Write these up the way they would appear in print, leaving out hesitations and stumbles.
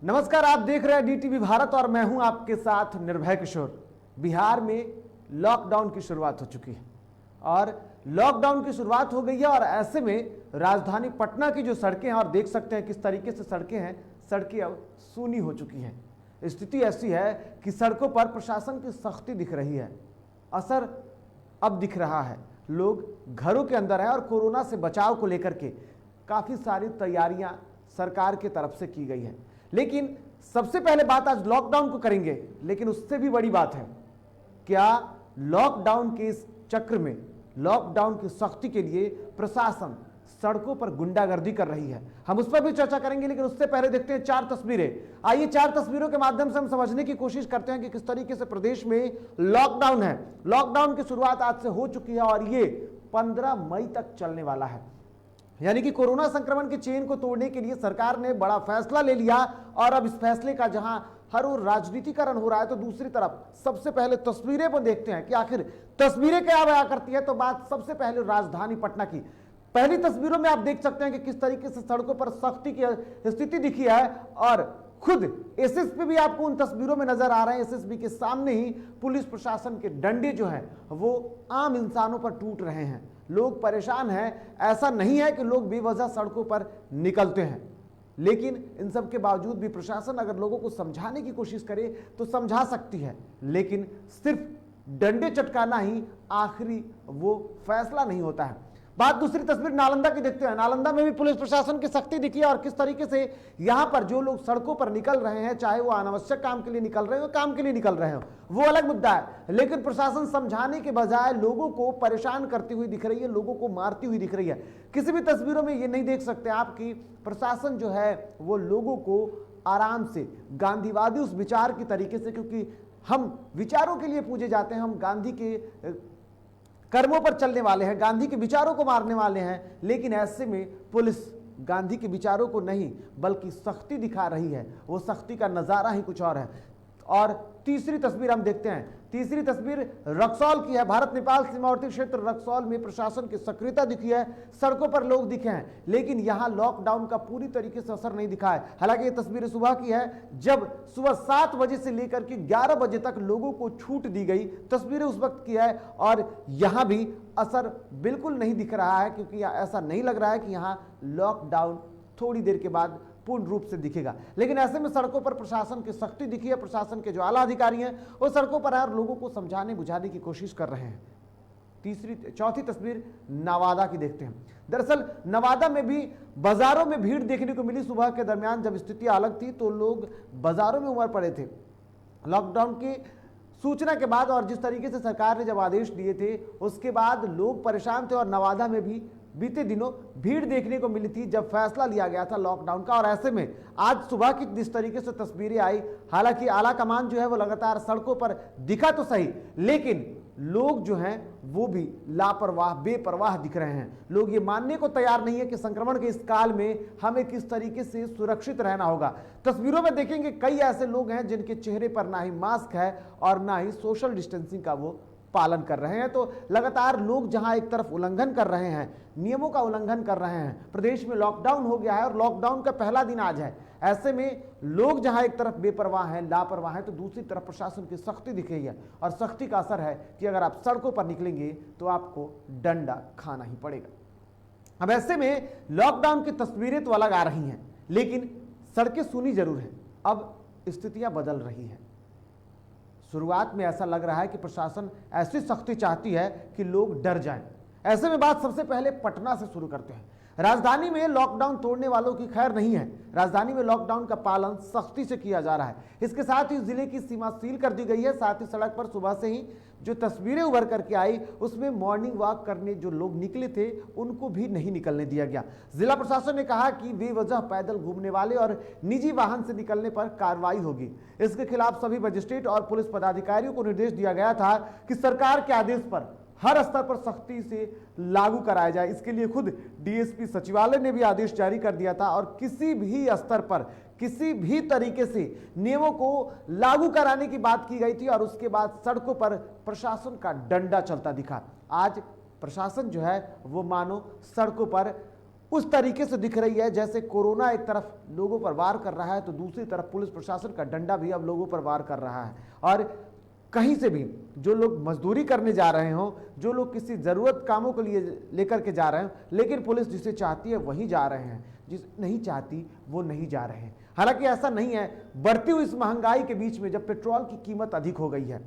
नमस्कार, आप देख रहे हैं डीटीवी भारत और मैं हूं आपके साथ निर्भय किशोर। बिहार में लॉकडाउन की शुरुआत हो चुकी है और लॉकडाउन की शुरुआत हो गई है और ऐसे में राजधानी पटना की जो सड़कें हैं और देख सकते हैं किस तरीके से सड़कें हैं, सड़कें अब सूनी हो चुकी हैं। स्थिति ऐसी है कि सड़कों पर प्रशासन की सख्ती दिख रही है, असर अब दिख रहा है। लोग घरों के अंदर हैं और कोरोना से बचाव को लेकर के काफ़ी सारी तैयारियां सरकार की तरफ से की गई है। लेकिन सबसे पहले बात आज लॉकडाउन को करेंगे, लेकिन उससे भी बड़ी बात है, क्या लॉकडाउन के इस चक्र में, लॉकडाउन की सख्ती के लिए प्रशासन सड़कों पर गुंडागर्दी कर रही है। हम उस पर भी चर्चा करेंगे, लेकिन उससे पहले देखते हैं 4 तस्वीरें। आइए 4 तस्वीरों के माध्यम से हम समझने की कोशिश करते हैं कि किस तरीके से प्रदेश में लॉकडाउन है। लॉकडाउन की शुरुआत आज से हो चुकी है और ये 15 मई तक चलने वाला है। यानी कि कोरोना संक्रमण की चेन को तोड़ने के लिए सरकार ने बड़ा फैसला ले लिया और अब इस फैसले का जहां हर ओर राजनीतिकरण हो रहा है, तो दूसरी तरफ सबसे पहले तस्वीरें पर देखते हैं कि आखिर तस्वीरें क्या बयां करती है। तो बात सबसे पहले राजधानी पटना की। पहली तस्वीरों में आप देख सकते हैं कि किस तरीके से सड़कों पर सख्ती की स्थिति दिखी है और खुद एसएसपी भी आपको उन तस्वीरों में नजर आ रहे हैं। एसएसपी के सामने ही पुलिस प्रशासन के डंडे जो हैं वो आम इंसानों पर टूट रहे हैं। लोग परेशान हैं। ऐसा नहीं है कि लोग बेवजह सड़कों पर निकलते हैं, लेकिन इन सब के बावजूद भी प्रशासन अगर लोगों को समझाने की कोशिश करे तो समझा सकती है, लेकिन सिर्फ डंडे चटकाना ही आखिरी वो फैसला नहीं होता है। बात दूसरी तस्वीर नालंदा की देखते हैं। नालंदा में भी पुलिस प्रशासन की सख्ती दिखी है और किस तरीके से यहां पर जो लोग सड़कों पर निकल रहे हैं, चाहे वो अनावश्यक काम के लिए निकल रहे हो, काम के लिए निकल रहे हो, वो अलग मुद्दा है, लेकिन प्रशासन समझाने के बजाय लोगों को परेशान करती हुई दिख रही है, लोगों को मारती हुई दिख रही है। किसी भी तस्वीरों में ये नहीं देख सकते आप कि प्रशासन जो है वो लोगों को आराम से गांधीवादी उस विचार की तरीके से, क्योंकि हम विचारों के लिए पूजे जाते हैं, हम गांधी के कर्मों पर चलने वाले हैं, गांधी के विचारों को मारने वाले हैं, लेकिन ऐसे में पुलिस गांधी के विचारों को नहीं बल्कि सख्ती दिखा रही है। वो सख्ती का नजारा ही कुछ और है। और तीसरी तस्वीर हम देखते हैं। तीसरी तस्वीर रक्सौल की है। भारत नेपाल सीमावर्ती क्षेत्र रक्सौल में प्रशासन की सक्रियता दिखी है, सड़कों पर लोग दिखे हैं, लेकिन यहां लॉकडाउन का पूरी तरीके से असर नहीं दिखा है। हालांकि ये तस्वीर सुबह की है, जब सुबह 7 बजे से लेकर के 11 बजे तक लोगों को छूट दी गई। तस्वीरें उस वक्त की है और यहां भी असर बिल्कुल नहीं दिख रहा है, क्योंकि ऐसा नहीं लग रहा है कि यहां लॉकडाउन थोड़ी देर के बाद पूर्ण रूप से दिखेगा। लेकिन ऐसे में सड़कों पर प्रशासन की सख्ती दिखी है। प्रशासन के जो आला अधिकारी हैं वो सड़कों पर आकर लोगों को समझाने बुझाने की कोशिश कर रहे हैं। चौथी तस्वीर नवादा की देखते हैं। दरअसल नवादा में भी बाजारों में भीड़ देखने को मिली। सुबह के दरमियान जब स्थिति अलग थी तो लोग बाजारों में उमड़ पड़े थे। लॉकडाउन की सूचना के बाद और जिस तरीके से सरकार ने जब आदेश दिए थे उसके बाद लोग परेशान थे और नवादा में भी बीते दिनों भीड़ देखने को मिली थी जब फैसला लिया गया था लॉकडाउन का। और ऐसे में आज सुबह की जिस तरीके से तस्वीरें आई, हालांकि आला कमान जो है वो लगातार सड़कों पर दिखा तो सही, लेकिन लोग जो हैं वो भी लापरवाह बेपरवाह दिख रहे हैं। लोग ये मानने को तैयार नहीं है कि संक्रमण के इस काल में हमें किस तरीके से सुरक्षित रहना होगा। तस्वीरों में देखेंगे कई ऐसे लोग हैं जिनके चेहरे पर ना ही मास्क है और ना ही सोशल डिस्टेंसिंग का वो पालन कर रहे हैं। तो लगातार लोग जहां एक तरफ उल्लंघन कर रहे हैं, नियमों का उल्लंघन कर रहे हैं, प्रदेश में लॉकडाउन हो गया है और लॉकडाउन का पहला दिन आज है। ऐसे में लोग जहां एक तरफ बेपरवाह हैं, लापरवाह हैं, तो दूसरी तरफ प्रशासन की सख्ती दिख रही है और सख्ती का असर है कि अगर आप सड़कों पर निकलेंगे तो आपको डंडा खाना ही पड़ेगा। अब ऐसे में लॉकडाउन की तस्वीरें तो अलग आ रही हैं, लेकिन सड़कें सूनी जरूर हैं। अब स्थितियां बदल रही हैं। शुरुआत में ऐसा लग रहा है कि प्रशासन ऐसी सख्ती चाहती है कि लोग डर जाएं। ऐसे में बात सबसे पहले पटना से शुरू करते हैं। राजधानी में लॉकडाउन तोड़ने वालों की खैर नहीं है। राजधानी में लॉकडाउन का पालन सख्ती से किया जा रहा है। इसके साथ ही जिले की सीमा सील कर दी गई है। साथ ही सड़क पर सुबह से ही जो तस्वीरें उभर करके आई उसमें मॉर्निंग वॉक करने जो लोग निकले थे उनको भी नहीं निकलने दिया गया। जिला प्रशासन ने कहा कि बेवजह पैदल घूमने वाले और निजी वाहन से निकलने पर कार्रवाई होगी। इसके खिलाफ सभी मजिस्ट्रेट और पुलिस पदाधिकारियों को निर्देश दिया गया था कि सरकार के आदेश पर हर स्तर पर सख्ती से लागू कराया जाए। इसके लिए खुद डीएसपी सचिवालय ने भी आदेश जारी कर दिया था और किसी भी स्तर पर किसी भी तरीके से नियमों को लागू कराने की बात की गई थी और उसके बाद सड़कों पर प्रशासन का डंडा चलता दिखा। आज प्रशासन जो है वो मानो सड़कों पर उस तरीके से दिख रही है जैसे कोरोना एक तरफ लोगों पर वार कर रहा है तो दूसरी तरफ पुलिस प्रशासन का डंडा भी अब लोगों पर वार कर रहा है। और कहीं से भी जो लोग मजदूरी करने जा रहे हों, जो लोग किसी ज़रूरत कामों के लिए लेकर के जा रहे हैं, लेकिन पुलिस जिसे चाहती है वहीं जा रहे हैं, जिस नहीं चाहती वो नहीं जा रहे हैं। हालांकि ऐसा नहीं है। बढ़ती हुई इस महंगाई के बीच में जब पेट्रोल की कीमत अधिक हो गई है,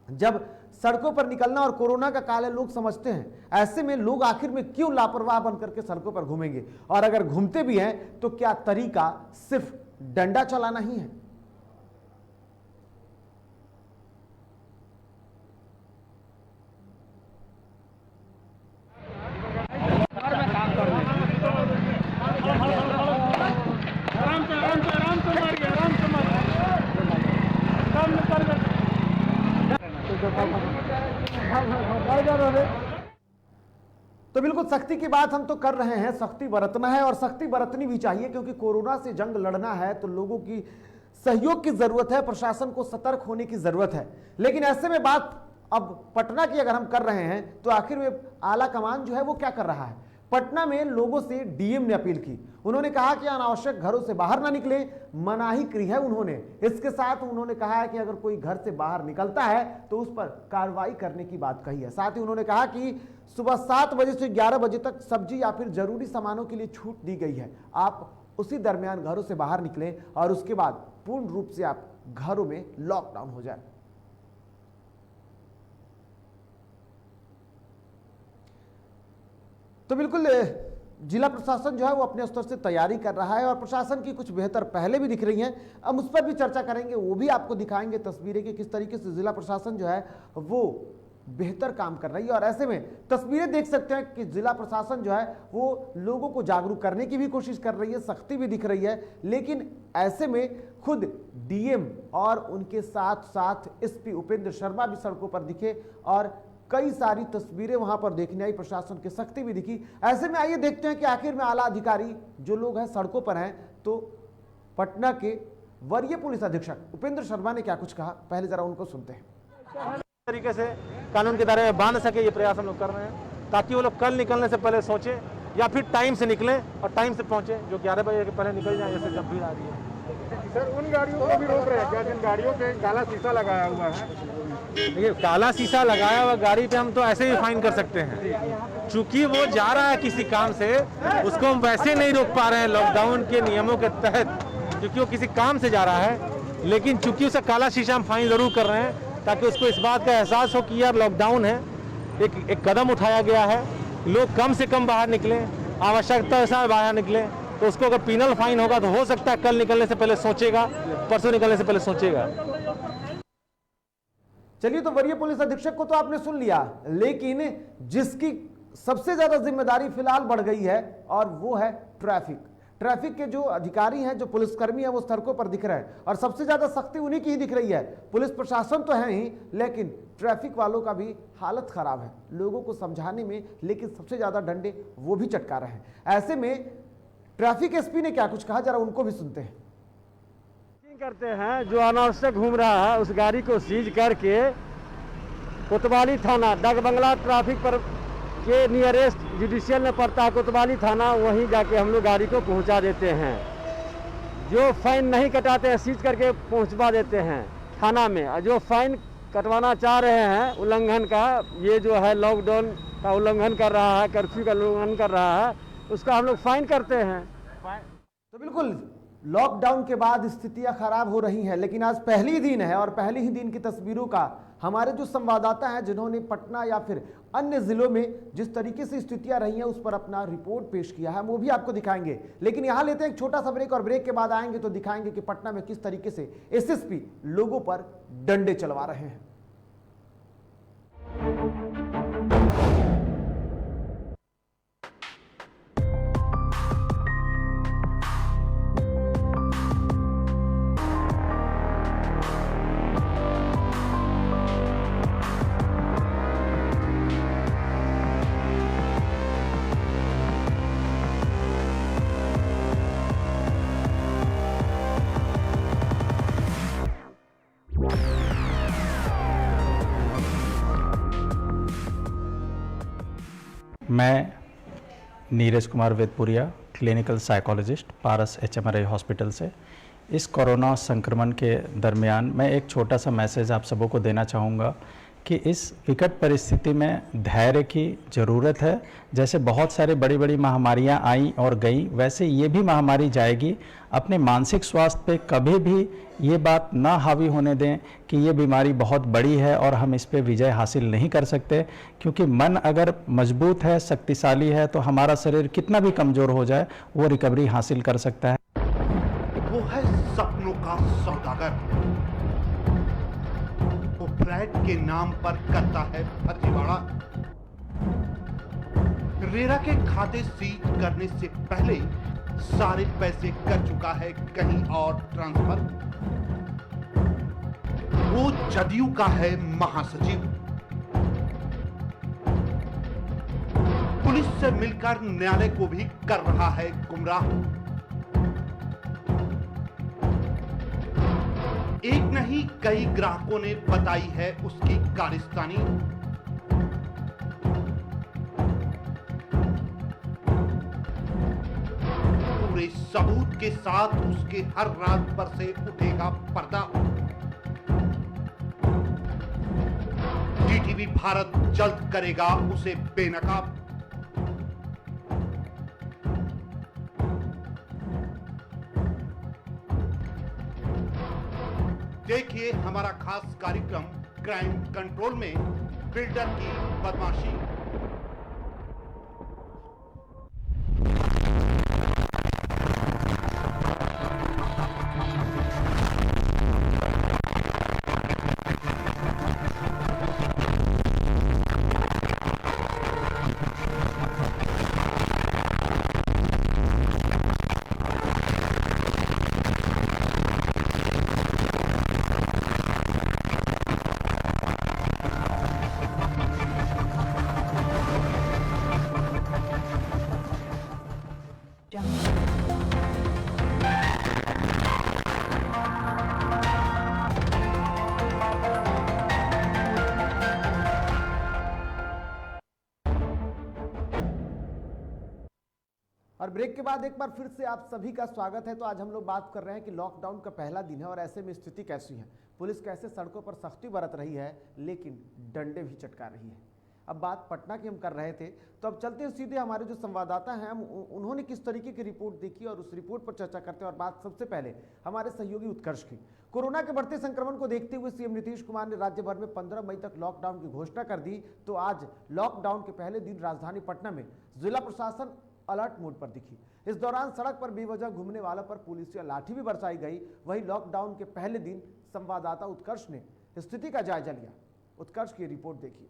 जब सड़कों पर निकलना और कोरोना का काल है लोग समझते हैं, ऐसे में लोग आखिर में क्यों लापरवाह बनकर के सड़कों पर घूमेंगे? और अगर घूमते भी हैं तो क्या तरीका सिर्फ डंडा चलाना ही है? तो बिल्कुल सख्ती की बात हम तो कर रहे हैं, सख्ती बरतना है और सख्ती बरतनी भी चाहिए, क्योंकि कोरोना से जंग लड़ना है तो लोगों की सहयोग की जरूरत है, प्रशासन को सतर्क होने की जरूरत है। लेकिन ऐसे में बात अब पटना की अगर हम कर रहे हैं तो आखिर में आला कमान जो है वो क्या कर रहा है? पटना में लोगों से डीएम ने अपील की। उन्होंने कहा कि अनावश्यक घरों से बाहर ना निकले, मनाही की है उन्होंने। इसके साथ उन्होंने कहा है कि अगर कोई घर से बाहर निकलता है तो उस पर कार्रवाई करने की बात कही है। साथ ही उन्होंने कहा कि सुबह 7 बजे से 11 बजे तक सब्जी या फिर जरूरी सामानों के लिए छूट दी गई है। आप उसी दरमियान घरों से बाहर निकलें और उसके बाद पूर्ण रूप से आप घरों में लॉकडाउन हो जाए। तो बिल्कुल जिला प्रशासन जो है वो अपने स्तर से तैयारी कर रहा है और प्रशासन की कुछ बेहतर पहले भी दिख रही हैं। हम उस पर भी चर्चा करेंगे, वो भी आपको दिखाएंगे तस्वीरें कि किस तरीके से जिला प्रशासन जो है वो बेहतर काम कर रही है। और ऐसे में तस्वीरें देख सकते हैं कि जिला प्रशासन जो है वो लोगों को जागरूक करने की भी कोशिश कर रही है, सख्ती भी दिख रही है। लेकिन ऐसे में खुद डीएम और उनके साथ साथ एसपी उपेंद्र शर्मा भी सड़कों पर दिखे और कई सारी तस्वीरें वहां पर देखने आई, प्रशासन की सख्ती भी दिखी। ऐसे में आइए देखते हैं कि आखिर में आला अधिकारी जो लोग हैं सड़कों पर हैं, तो पटना के वरीय पुलिस अधीक्षक उपेंद्र शर्मा ने क्या कुछ कहा, पहले जरा उनको सुनते हैं। तरीके से कानून के दायरे में बांध सके, ये प्रयास हम लोग कर रहे हैं ताकि वो लोग कल निकलने से पहले सोचे या फिर टाइम से निकलें और टाइम से पहुंचे, जो 11 बजे के पहले निकल जाए, जैसे जब भीड़ आ रही है। सर, उन गाड़ियों को भी रोक रहे हैं क्या जिन गाड़ियों पे काला शीशा लगाया हुआ है? देखिए, काला शीशा लगाया हुआ गाड़ी पे हम तो ऐसे ही फाइन कर सकते हैं। चूंकि वो जा रहा है किसी काम से, उसको हम वैसे नहीं रोक पा रहे हैं लॉकडाउन के नियमों के तहत, क्योंकि वो किसी काम से जा रहा है। लेकिन चूंकि उसे काला शीशा हम फाइन जरूर कर रहे हैं ताकि उसको इस बात का एहसास हो कि यार लॉकडाउन है, एक कदम उठाया गया है, लोग कम से कम बाहर निकलें, आवश्यकता से बाहर निकलें। तो उसको अगर पीनल फाइन होगा तो हो सकता है कल निकलने से पहले सोचेगा, परसों निकलने से पहले सोचेगा। चलिए, तो वरीय पुलिस अधीक्षक को तो आपने सुन लिया, लेकिन जिसकी सबसे ज्यादा जिम्मेदारी फिलहाल बढ़ गई है और वो है ट्रैफिक के जो अधिकारी हैं, जो पुलिसकर्मी हैं, वो सड़कों पर दिख रहे हैं और सबसे ज्यादा सख्ती उन्हीं की ही दिख रही है। पुलिस प्रशासन तो है ही, लेकिन ट्रैफिक वालों का भी हालत खराब है लोगों को समझाने में, लेकिन सबसे ज्यादा डंडे वो भी चटका रहे हैं। ऐसे में ट्रैफिक एसपी ने क्या कुछ कहा, जरा उनको भी सुनते हैं। करते हैं जो अनावश्यक घूम रहा है उस गाड़ी को सीज करके कोतवाली थाना, डाक बंगला ट्रैफिक पर के नियरेस्ट जुडिशियल में पड़ता है कोतवाली थाना, वहीं जाके हम लोग गाड़ी को पहुंचा देते हैं। जो फाइन नहीं कटाते हैं सीज करके पहुंचवा देते हैं थाना में, और जो फाइन कटवाना चाह रहे हैं उल्लंघन का, ये जो है लॉकडाउन का उल्लंघन कर रहा है, कर्फ्यू का उल्लंघन कर रहा है, उसका हम लोग फाइन करते हैं। तो बिल्कुल लॉकडाउन के बाद स्थितियां खराब हो रही हैं, लेकिन आज पहली दिन है और पहले ही दिन की तस्वीरों का हमारे जो संवाददाता हैं जिन्होंने पटना या फिर अन्य जिलों में जिस तरीके से स्थितियां रही हैं उस पर अपना रिपोर्ट पेश किया है, वो भी आपको दिखाएंगे। लेकिन यहां लेते हैं एक छोटा सा ब्रेक और ब्रेक के बाद आएंगे तो दिखाएंगे कि पटना में किस तरीके से एसएसपी लोगों पर डंडे चलवा रहे हैं। मैं नीरज कुमार वेदपुरिया, क्लिनिकल साइकोलॉजिस्ट, पारस HMRI हॉस्पिटल से। इस कोरोना संक्रमण के दरमियान मैं एक छोटा सा मैसेज आप सबों को देना चाहूँगा कि इस विकट परिस्थिति में धैर्य की ज़रूरत है। जैसे बहुत सारे बड़ी बड़ी महामारियां आई और गई, वैसे ये भी महामारी जाएगी। अपने मानसिक स्वास्थ्य पे कभी भी ये बात ना हावी होने दें कि ये बीमारी बहुत बड़ी है और हम इस पे विजय हासिल नहीं कर सकते, क्योंकि मन अगर मजबूत है, शक्तिशाली है, तो हमारा शरीर कितना भी कमज़ोर हो जाए वो रिकवरी हासिल कर सकता है। वो है सपनों का सौदागर, वो फ्लैट के नाम पर करता है फर्जीवाड़ा। रेरा के खाते सीज करने से पहले सारे पैसे कर चुका है कहीं और ट्रांसफर। वो जदयू का है महासचिव, पुलिस से मिलकर न्यायालय को भी कर रहा है गुमराह। एक नहीं कई ग्राहकों ने बताई है उसकी कारस्तानी। पूरे सबूत के साथ उसके हर रात पर से उठेगा पर्दा। DTV भारत जल्द करेगा उसे बेनकाब। देखिए हमारा खास कार्यक्रम क्राइम कंट्रोल में बिल्डर की बदमाशी। और ब्रेक के बाद एक बार फिर से आप सभी का स्वागत है। तो आज हम लोग बात कर रहे हैं कि लॉकडाउन का पहला दिन है और ऐसे में स्थिति कैसी है, पुलिस कैसे सड़कों पर सख्ती बरत रही है लेकिन डंडे भी चटका रही है। अब बात पटना की हम कर रहे थे, तो अब चलते हैं सीधे हमारे जो संवाददाता हैं उन्होंने किस तरीके की रिपोर्ट देखी और उस रिपोर्ट पर चर्चा करते हैं। और बात सबसे पहले हमारे सहयोगी उत्कर्ष की। कोरोना के बढ़ते संक्रमण को देखते हुए सीएम नीतीश कुमार ने राज्य भर में 15 मई तक लॉकडाउन की घोषणा कर दी। तो आज लॉकडाउन के पहले दिन राजधानी पटना में जिला प्रशासन अलर्ट मोड पर दिखी। इस दौरान सड़क पर बेवजह घूमने वालों पर पुलिस या लाठी भी बरसाई गई। वहीं लॉकडाउन के पहले दिन संवाददाता उत्कर्ष ने स्थिति का जायजा लिया। उत्कर्ष की रिपोर्ट देखिए।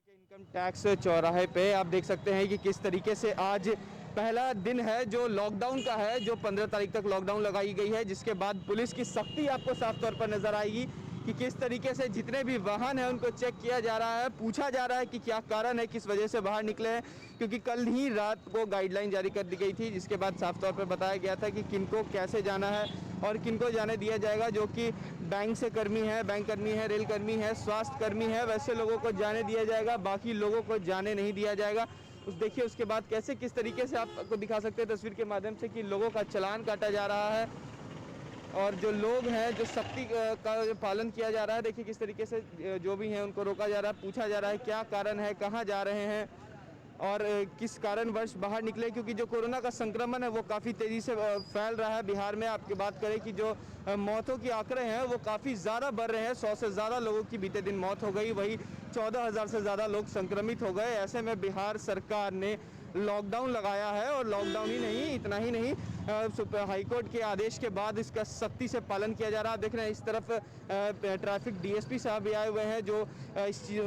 इनकम टैक्स चौराहे पे आप देख सकते हैं कि किस तरीके से आज पहला दिन है जो लॉकडाउन का है, जो 15 तारीख तक लॉकडाउन लगाई गई है, जिसके बाद पुलिस की सख्ती आपको साफ तौर पर नजर आएगी कि किस तरीके से जितने भी वाहन हैं उनको चेक किया जा रहा है, पूछा जा रहा है कि क्या कारण है, किस वजह से बाहर निकले हैं। क्योंकि कल ही रात को गाइडलाइन जारी कर दी गई थी, जिसके बाद साफ तौर पर बताया गया था कि किनको कैसे जाना है और किनको जाने दिया जाएगा। जो कि बैंक से कर्मी है, बैंक कर्मी है, रेल कर्मी है, स्वास्थ्य कर्मी है, वैसे लोगों को जाने दिया जाएगा, बाकी लोगों को जाने नहीं दिया जाएगा। उस देखिए उसके बाद कैसे किस तरीके से आपको दिखा सकते हैं तस्वीर के माध्यम से कि लोगों का चालान काटा जा रहा है और जो लोग हैं जो सख्ती का पालन किया जा रहा है। देखिए किस तरीके से जो भी हैं उनको रोका जा रहा है, पूछा जा रहा है क्या कारण है, कहाँ जा रहे हैं और किस कारणवश बाहर निकले। क्योंकि जो कोरोना का संक्रमण है वो काफ़ी तेज़ी से फैल रहा है बिहार में। आपकी बात करें कि जो मौतों के आंकड़े हैं वो काफ़ी ज़्यादा बढ़ रहे हैं। 100 से ज़्यादा लोगों की बीते दिन मौत हो गई, वही 14,000 से ज़्यादा लोग संक्रमित हो गए। ऐसे में बिहार सरकार ने लॉकडाउन लगाया है और लॉकडाउन ही नहीं, इतना ही नहीं, हाईकोर्ट के आदेश के बाद इसका सख्ती से पालन किया जा रहा है। देख रहे हैं इस तरफ ट्रैफिक डीएसपी साहब भी आए हुए हैं जो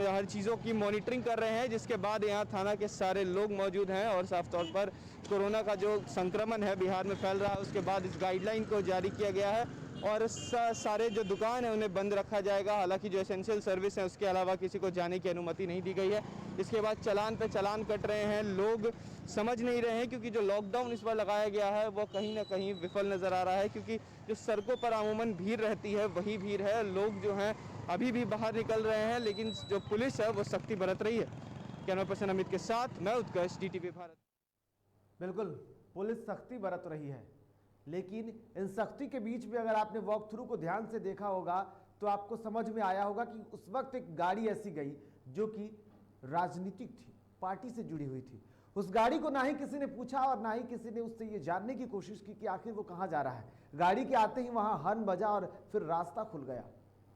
हर चीज़ों की मॉनिटरिंग कर रहे हैं। जिसके बाद यहाँ थाना के सारे लोग मौजूद हैं और साफ तौर पर कोरोना का जो संक्रमण है बिहार में फैल रहा है, उसके बाद इस गाइडलाइन को जारी किया गया है और सारे जो दुकान है उन्हें बंद रखा जाएगा। हालांकि जो एसेंशियल सर्विस है उसके अलावा किसी को जाने की अनुमति नहीं दी गई है। इसके बाद चालान पे चालान कट रहे हैं, लोग समझ नहीं रहे हैं क्योंकि जो लॉकडाउन इस बार लगाया गया है वो कहीं ना कहीं विफल नज़र आ रहा है। क्योंकि जो सड़कों पर अमूमन भीड़ रहती है वही भीड़ है, लोग जो हैं अभी भी बाहर निकल रहे हैं, लेकिन जो पुलिस है वो सख्ती बरत रही है। कैमरा पर्सन अमित के साथ मैं उत्कर्ष, DTV भारत। बिल्कुल, पुलिस सख्ती बरत रही है, लेकिन इन सख्ती के बीच में अगर आपने वॉक थ्रू को ध्यान से देखा होगा तो आपको समझ में आया होगा कि उस वक्त एक गाड़ी ऐसी गई जो कि राजनीतिक थी, पार्टी से जुड़ी हुई थी। उस गाड़ी को ना ही किसी ने पूछा और ना ही किसी ने उससे ये जानने की कोशिश की कि आखिर वो कहाँ जा रहा है। गाड़ी के आते ही वहां हॉर्न बजा और फिर रास्ता खुल गया।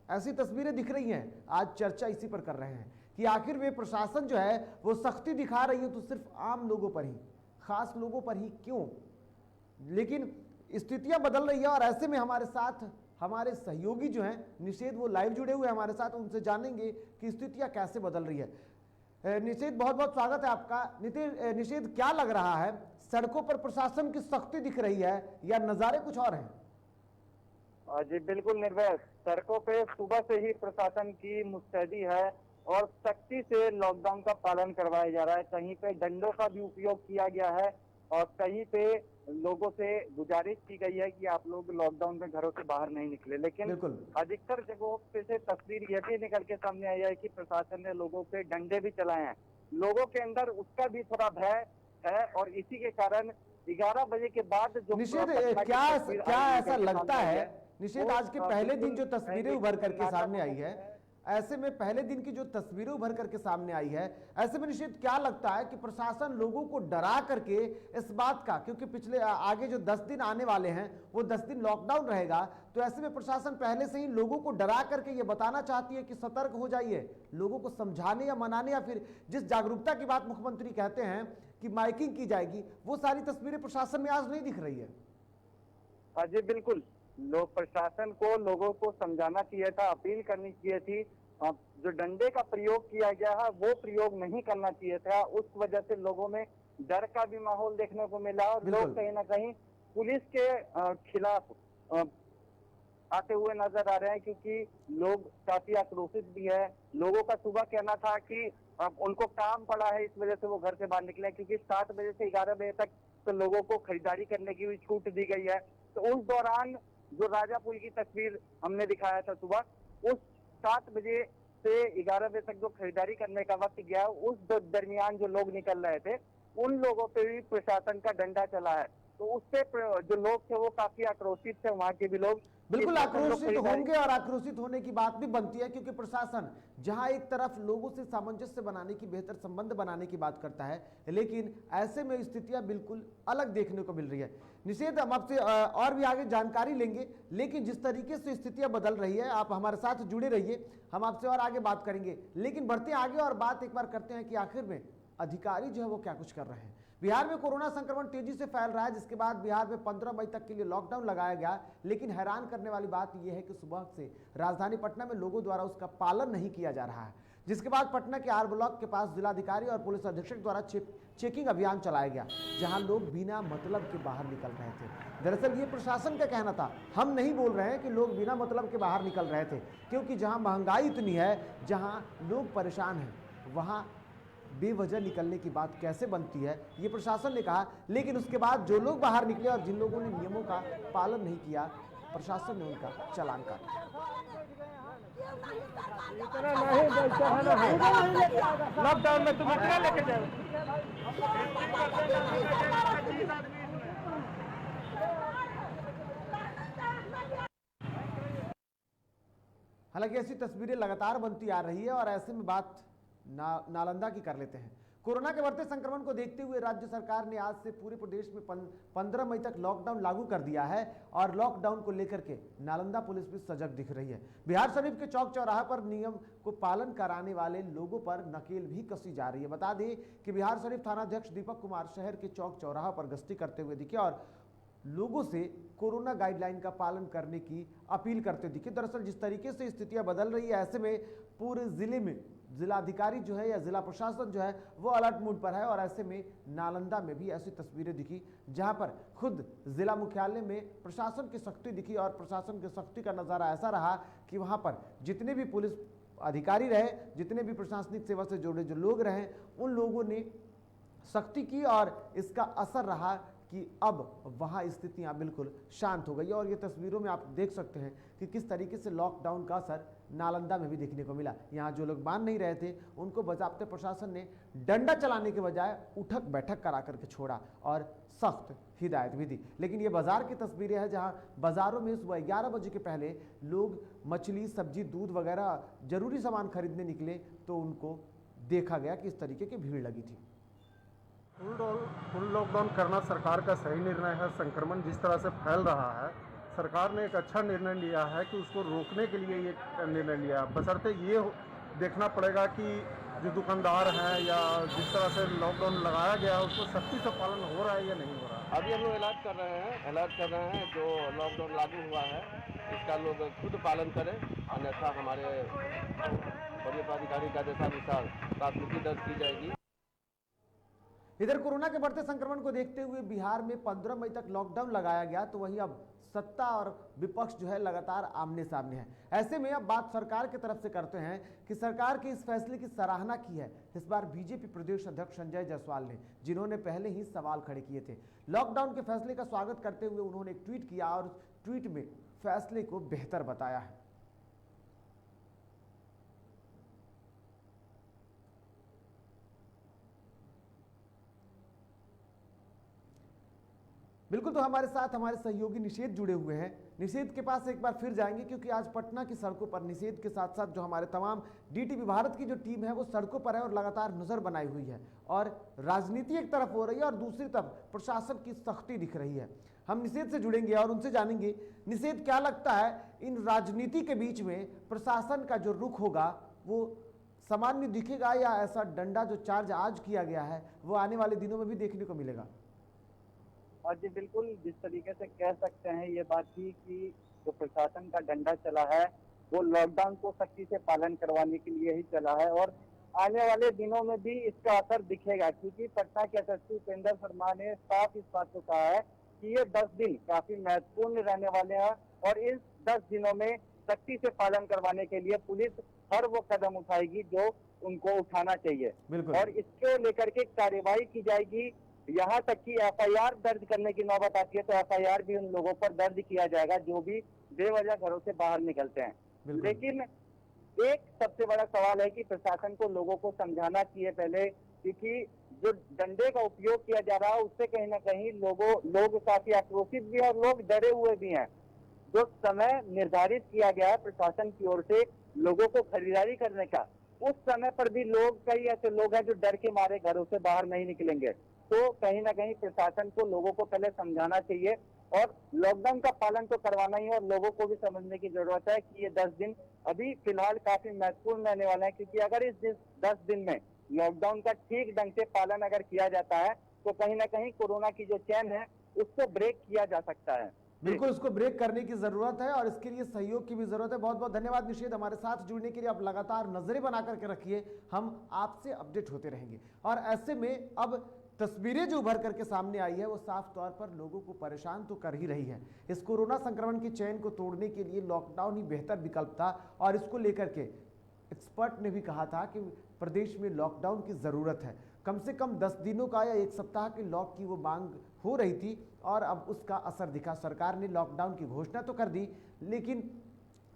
ऐसी तस्वीरें दिख रही हैं। आज चर्चा इसी पर कर रहे हैं कि आखिर वे प्रशासन जो है वो सख्ती दिखा रही है तो सिर्फ आम लोगों पर ही, खास लोगों पर ही क्यों? लेकिन स्थितियां बदल रही है और ऐसे में हमारे साथ हमारे सहयोगी जो हैं निषेध, वो लाइव जुड़े हुए हैं हमारे साथ, उनसे जानेंगे कि स्थितियां कैसे बदल रही है। निषेध, बहुत बहुत स्वागत है आपका। निषेध, क्या लग रहा है, सड़कों पर प्रशासन की सख्ती दिख रही है या नजारे कुछ और हैं? जी बिल्कुल निर्भय, सड़कों पे सुबह से ही प्रशासन की मुस्तैदी है और सख्ती से लॉकडाउन का पालन करवाया जा रहा है। कहीं पे डंडों का भी उपयोग किया गया है और कहीं पे लोगों से गुजारिश की गई है कि आप लोग लॉकडाउन में घरों से बाहर नहीं निकले। लेकिन अधिकतर जगहों पे से तस्वीर यह भी निकल के सामने आई है कि प्रशासन ने लोगों पे डंडे भी चलाए हैं। लोगों के अंदर उसका भी थोड़ा भय है और इसी के कारण 11 बजे के बाद जो निषेध, क्या ऐसा लगता है निषेध, आज के पहले दिन जो तस्वीरें उभर करके सामने आई है, ऐसे में पहले दिन की जो तस्वीरें उभर करके सामने आई है, ऐसे में निषेध क्या लगता है कि प्रशासन लोगों को डरा करके इस बात का, क्योंकि पिछले आगे जो 10 दिन आने वाले हैं वो 10 दिन लॉकडाउन रहेगा, तो ऐसे में प्रशासन पहले से ही लोगों को डरा करके ये बताना चाहती है कि सतर्क हो जाइए, लोगों को समझाने या मनाने या फिर जिस जागरूकता की बात मुख्यमंत्री कहते हैं कि माइकिंग की जाएगी, वो सारी तस्वीरें प्रशासन में आज नहीं दिख रही है। जी बिल्कुल, लोग प्रशासन को लोगों को समझाना चाहिए था, अपील करनी चाहिए थी। जो डंडे का प्रयोग किया गया है वो प्रयोग नहीं करना चाहिए था। उस वजह से लोगों में डर का भी माहौल देखने को मिला और लोग कहीं ना कहीं पुलिस के खिलाफ आते हुए नजर आ रहे हैं, क्योंकि लोग काफी आक्रोशित भी है। लोगों का सुबह कहना था कि उनको काम पड़ा है, इस वजह से वो घर से बाहर निकले, क्योंकि 7 बजे से 11 बजे तक तो लोगों को खरीदारी करने की भी छूट दी गई है। तो उस दौरान जो राजापुल की तस्वीर हमने दिखाया था सुबह, उस 7 बजे से 11 बजे तक जो खरीदारी करने का वक्त गया, उस दरमियान जो लोग निकल रहे थे उन लोगों पे भी प्रशासन का डंडा चला है। तो उससे जो लोग थे वो काफी आक्रोशित थे, वहां के भी लोग बिल्कुल आक्रोशित होंगे और आक्रोशित होने की बात भी बनती है, क्योंकि प्रशासन जहां एक तरफ लोगों से सामंजस्य बनाने की, बेहतर संबंध बनाने की बात करता है, लेकिन ऐसे में स्थितियां बिल्कुल अलग देखने को मिल रही है। निषेध, हम आपसे और भी आगे जानकारी लेंगे, लेकिन जिस तरीके से स्थितियां बदल रही है, आप हमारे साथ जुड़े रहिए, हम आपसे और आगे बात करेंगे। लेकिन बढ़ते आगे और बात एक बार करते हैं कि आखिर में अधिकारी जो है वो क्या कुछ कर रहे हैं। बिहार में कोरोना संक्रमण तेजी से फैल रहा है, जिसके बाद बिहार में 15 मई तक के लिए लॉकडाउन लगाया गया। लेकिन हैरान करने वाली बात यह है कि सुबह से राजधानी पटना में लोगों द्वारा उसका पालन नहीं किया जा रहा है, जिसके बाद पटना के आर ब्लॉक के पास जिलाधिकारी और पुलिस अधीक्षक द्वारा चेकिंग अभियान चलाया गया, जहां लोग बिना मतलब के बाहर निकल रहे थे। दरअसल ये प्रशासन का कहना था, हम नहीं बोल रहे हैं कि लोग बिना मतलब के बाहर निकल रहे थे, क्योंकि जहां महंगाई इतनी है, जहां लोग परेशान हैं, वहां बेवजह निकलने की बात कैसे बनती है, ये प्रशासन ने कहा। लेकिन उसके बाद जो लोग बाहर निकले और जिन लोगों ने नियमों का पालन नहीं किया, प्रशासन ने उनका चालान काटा। लॉकडाउन में तुम इतना लेके जाओ। हालांकि ऐसी तस्वीरें लगातार बनती आ रही है और ऐसे में बात नालंदा की कर लेते हैं। कोरोना के बढ़ते संक्रमण को देखते हुए राज्य सरकार ने आज से पूरे प्रदेश में 15 मई तक लॉकडाउन लागू कर दिया है और लॉकडाउन को लेकर के नालंदा पुलिस भी सजग दिख रही है। बिहार शरीफ के चौक चौराहा पर नियम को पालन कराने वाले लोगों पर नकेल भी कसी जा रही है। बता दें कि बिहार शरीफ थानाध्यक्ष दीपक कुमार शहर के चौक चौराहा पर गश्ती करते हुए दिखे और लोगों से कोरोना गाइडलाइन का पालन करने की अपील करते दिखे। दरअसल जिस तरीके से स्थितियां बदल रही है, ऐसे में पूरे जिले में जिलाधिकारी जो है या जिला प्रशासन जो है वो अलर्ट मोड पर है और ऐसे में नालंदा में भी ऐसी तस्वीरें दिखी, जहां पर खुद जिला मुख्यालय में प्रशासन की सख्ती दिखी और प्रशासन की सख्ती का नज़ारा ऐसा रहा कि वहां पर जितने भी पुलिस अधिकारी रहे, जितने भी प्रशासनिक सेवा से जुड़े जो लोग रहे, उन लोगों ने सख्ती की और इसका असर रहा कि अब वहाँ स्थितियाँ बिल्कुल शांत हो गई और ये तस्वीरों में आप देख सकते हैं कि किस तरीके से लॉकडाउन का असर नालंदा में भी देखने को मिला। यहाँ जो लोग मान नहीं रहे थे उनको बजाबते प्रशासन ने डंडा चलाने के बजाय उठक बैठक करा करके छोड़ा और सख्त हिदायत भी दी। लेकिन ये बाजार की तस्वीरें हैं जहाँ बाजारों में सुबह 11 बजे के पहले लोग मछली, सब्जी, दूध वगैरह जरूरी सामान खरीदने निकले तो उनको देखा गया कि इस तरीके की भीड़ लगी थी। फुल लॉकडाउन करना सरकार का सही निर्णय है। संक्रमण जिस तरह से फैल रहा है, सरकार ने एक अच्छा निर्णय लिया है कि उसको रोकने के लिए ये निर्णय लिया है। बशर्ते ये देखना पड़ेगा कि जो दुकानदार हैं या जिस तरह से लॉकडाउन लगाया गया है उसको सख्ती से पालन हो रहा है या नहीं हो रहा है। अभी हम लोग अलर्ट कर रहे हैं जो लॉकडाउन लागू हुआ है इसका लोग खुद पालन करें, अन्यथा हमारे वरीय पदाधिकारी का आदेशानुसार प्राथमिकी दर्ज की जाएगी। इधर कोरोना के बढ़ते संक्रमण को देखते हुए बिहार में 15 मई तक लॉकडाउन लगाया गया, तो वहीं अब सत्ता और विपक्ष जो है लगातार आमने सामने है। ऐसे में अब बात सरकार की तरफ से करते हैं कि सरकार के इस फैसले की सराहना की है इस बार बीजेपी प्रदेश अध्यक्ष संजय जायसवाल ने, जिन्होंने पहले ही सवाल खड़े किए थे। लॉकडाउन के फैसले का स्वागत करते हुए उन्होंने एक ट्वीट किया और ट्वीट में फैसले को बेहतर बताया है। बिल्कुल, तो हमारे साथ हमारे सहयोगी निषेध जुड़े हुए हैं। निषेध के पास एक बार फिर जाएंगे क्योंकि आज पटना की सड़कों पर निषेध के साथ साथ जो हमारे तमाम डीटीवी भारत की जो टीम है वो सड़कों पर है और लगातार नजर बनाई हुई है और राजनीति एक तरफ हो रही है और दूसरी तरफ प्रशासन की सख्ती दिख रही है। हम निषेध से जुड़ेंगे और उनसे जानेंगे, निषेध क्या लगता है इन राजनीति के बीच में प्रशासन का जो रुख होगा वो सामान्य दिखेगा या ऐसा डंडा जो चार्ज आज किया गया है वो आने वाले दिनों में भी देखने को मिलेगा? और जी बिल्कुल, जिस तरीके से कह सकते हैं ये बात थी कि जो प्रशासन का डंडा चला है वो लॉकडाउन को सख्ती से पालन करवाने के लिए ही चला है और आने वाले दिनों में भी इसका असर दिखेगा, क्योंकि पटना के एसएसपी उपेंद्र शर्मा ने साफ इस बात को कहा है कि ये 10 दिन काफी महत्वपूर्ण रहने वाले हैं और इस 10 दिनों में सख्ती से पालन करवाने के लिए पुलिस हर वो कदम उठाएगी जो उनको उठाना चाहिए और इसको लेकर के कार्यवाही की जाएगी। यहाँ तक कि एफआईआर दर्ज करने की नौबत आती है तो एफआईआर भी उन लोगों पर दर्ज किया जाएगा जो भी बेवजह घरों से बाहर निकलते हैं। लेकिन एक सबसे बड़ा सवाल है कि प्रशासन को लोगों को समझाना चाहिए पहले, क्योंकि जो डंडे का उपयोग किया जा रहा है उससे कहीं ना कहीं लोग काफी आक्रोशित भी हैं और लोग डरे हुए भी हैं। जो समय निर्धारित किया गया है प्रशासन की ओर से लोगों को खरीदारी करने का, उस समय पर भी कई ऐसे लोग हैं जो डर के मारे घरों से बाहर नहीं निकलेंगे। तो कहीं ना कहीं प्रशासन को लोगों को पहले समझाना चाहिए और लॉकडाउन का पालन तो करवाना ही है और लोगों को भी समझने की जरूरत है कि ये 10 दिन अभी फिलहाल काफी महत्वपूर्ण रहने वाले हैं, क्योंकि अगर इस 10 दिन में लॉकडाउन का ठीक ढंग से पालन अगर किया जाता है तो कहीं ना कहीं कोरोना की जो चेन है उसको ब्रेक किया जा सकता है। बिल्कुल, उसको ब्रेक करने की जरूरत है और इसके लिए सहयोग की भी जरूरत है। बहुत बहुत धन्यवाद निषेध, हमारे साथ जुड़ने के लिए। आप लगातार नजरें बना करके रखिए, हम आपसे अपडेट होते रहेंगे। और ऐसे में अब तस्वीरें जो उभर करके सामने आई है वो साफ तौर पर लोगों को परेशान तो कर ही रही है। इस कोरोना संक्रमण की चेन को तोड़ने के लिए लॉकडाउन ही बेहतर विकल्प था और इसको लेकर के एक्सपर्ट ने भी कहा था कि प्रदेश में लॉकडाउन की जरूरत है। कम से कम 10 दिनों का या 1 सप्ताह के लॉक की वो मांग हो रही थी और अब उसका असर दिखा। सरकार ने लॉकडाउन की घोषणा तो कर दी, लेकिन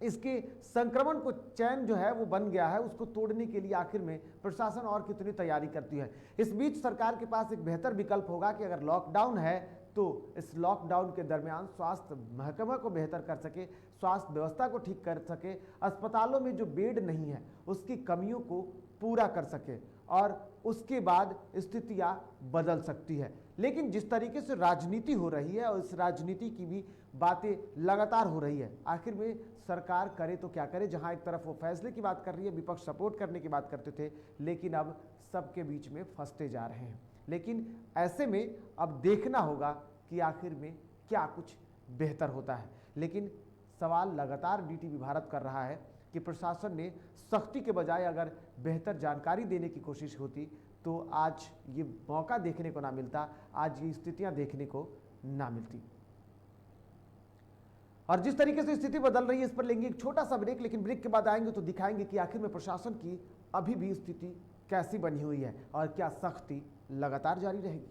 इसके संक्रमण को चैन जो है वो बन गया है, उसको तोड़ने के लिए आखिर में प्रशासन और कितनी तैयारी करती है। इस बीच सरकार के पास एक बेहतर विकल्प होगा कि अगर लॉकडाउन है तो इस लॉकडाउन के दरमियान स्वास्थ्य महकमा को बेहतर कर सके, स्वास्थ्य व्यवस्था को ठीक कर सके, अस्पतालों में जो बेड नहीं है उसकी कमियों को पूरा कर सके और उसके बाद स्थितियां बदल सकती है। लेकिन जिस तरीके से राजनीति हो रही है और इस राजनीति की भी बातें लगातार हो रही है, आखिर में सरकार करे तो क्या करे। जहां एक तरफ वो फैसले की बात कर रही है, विपक्ष सपोर्ट करने की बात करते थे, लेकिन अब सबके बीच में फंसते जा रहे हैं। लेकिन ऐसे में अब देखना होगा कि आखिर में क्या कुछ बेहतर होता है। लेकिन सवाल लगातार डीटीवी भारत कर रहा है कि प्रशासन ने सख्ती के बजाय अगर बेहतर जानकारी देने की कोशिश होती तो आज ये मौका देखने को ना मिलता, आज ये स्थितियां देखने को ना मिलती। और जिस तरीके से स्थिति बदल रही है इस पर लेंगे एक छोटा सा ब्रेक, लेकिन ब्रेक के बाद आएंगे तो दिखाएंगे कि आखिर में प्रशासन की अभी भी स्थिति कैसी बनी हुई है और क्या सख्ती लगातार जारी रहेगी।